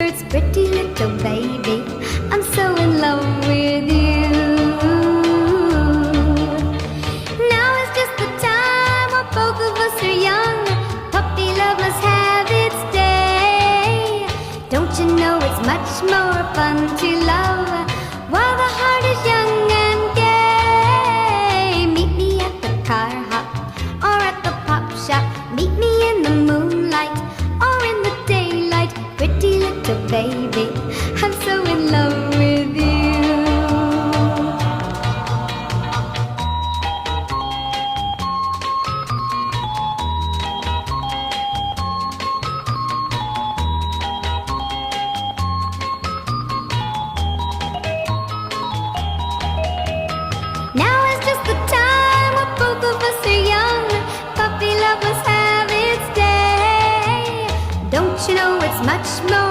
It's pretty little baby, I'm so in love with you. Now is just the time when both of us are young. Puppy love must have its day. Don't you know it's much more fun to love while the heart is young and gay? Meet me at the car hop or at the pop shop. Meet me in the moonlight or in the daylight. Pretty little baby, I'm so in love with you. Now is just the time when both of us are young. Puppy love must have its day. Don't you know it's much more